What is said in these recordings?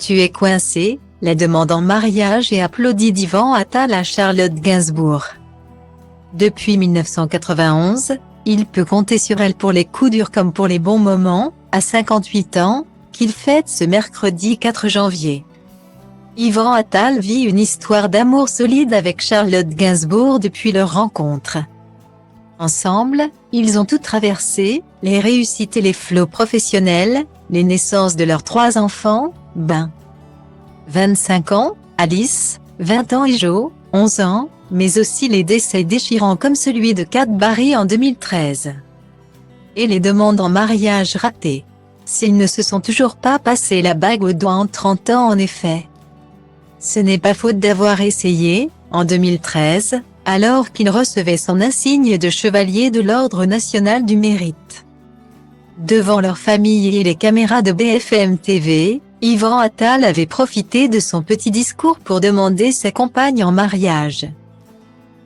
Tu es coincé, la demande en mariage et applaudit d'Yvan Attal à Charlotte Gainsbourg. Depuis 1991, il peut compter sur elle pour les coups durs comme pour les bons moments, à 58 ans, qu'il fête ce mercredi 4 janvier. Yvan Attal vit une histoire d'amour solide avec Charlotte Gainsbourg depuis leur rencontre. Ensemble, ils ont tout traversé, les réussites et les flots professionnels, les naissances de leurs 3 enfants, 25 ans, Alice, 20 ans et Joe, 11 ans, mais aussi les décès déchirants comme celui de Kat Barry en 2013. Et les demandes en mariage ratées. S'ils ne se sont toujours pas passé la bague au doigt en 30 ans en effet. Ce n'est pas faute d'avoir essayé, en 2013, alors qu'il recevait son insigne de chevalier de l'Ordre national du mérite. Devant leur famille et les caméras de BFM TV, Yvan Attal avait profité de son petit discours pour demander sa compagne en mariage.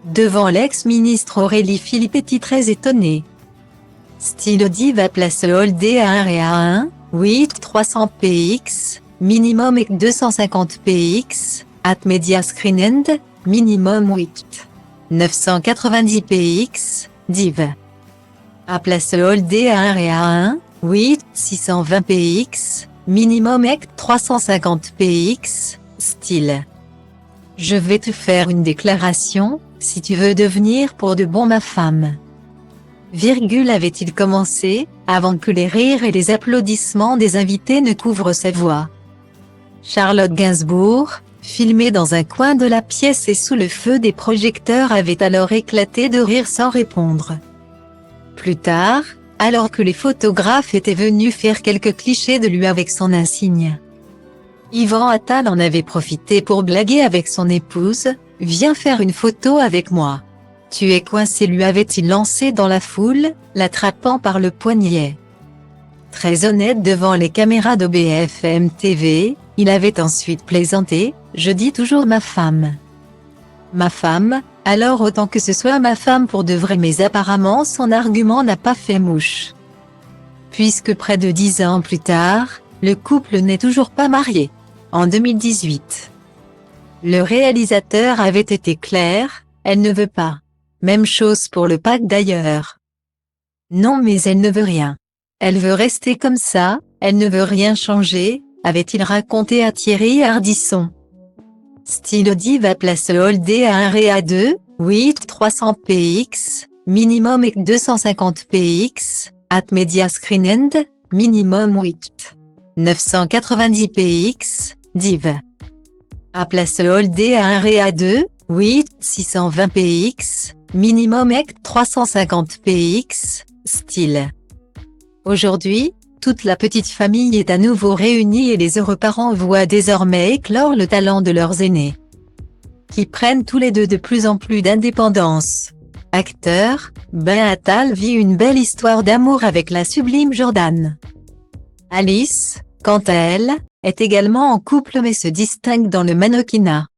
Devant l'ex-ministre Aurélie Filippetti très étonnée. Stylo Diva place Holdé à 1 et à 1, 8 300 px, minimum et 250 px, at media screen end, minimum 8 990 px, div. À place Holdé à 1 et à 1, 8 620 px, minimum et 350 px, style. Je vais te faire une déclaration, si tu veux devenir pour de bon ma femme. Virgule avait-il commencé, avant que les rires et les applaudissements des invités ne couvrent sa voix. Charlotte Gainsbourg, filmée dans un coin de la pièce et sous le feu des projecteurs, avait alors éclaté de rire sans répondre. Plus tard, alors que les photographes étaient venus faire quelques clichés de lui avec son insigne, Yvan Attal en avait profité pour blaguer avec son épouse, « Viens faire une photo avec moi. Tu es coincé » lui avait-il lancé dans la foule, l'attrapant par le poignet. Très honnête devant les caméras de BFM TV, il avait ensuite plaisanté, « Je dis toujours ma femme. Ma femme, alors autant que ce soit ma femme pour de vrai » mais apparemment son argument n'a pas fait mouche. Puisque près de 10 ans plus tard, le couple n'est toujours pas marié. En 2018. Le réalisateur avait été clair, elle ne veut pas. Même chose pour le pack d'ailleurs. Non mais elle ne veut rien. Elle veut rester comme ça, elle ne veut rien changer, avait-il raconté à Thierry Ardisson. Stylo Diva place Holdé à 1 et à 2, 8 300 px, minimum et 250 px, at media screen end, minimum 8 990 px, div. À place Holdé à 1 et à 2, 8 620 px, minimum et 350 px, style. Aujourd'hui, toute la petite famille est à nouveau réunie et les heureux parents voient désormais éclore le talent de leurs aînés, qui prennent tous les deux de plus en plus d'indépendance. Acteur, Attal vit une belle histoire d'amour avec la sublime Jordan. Alice, quant à elle, est également en couple mais se distingue dans le mannequinat.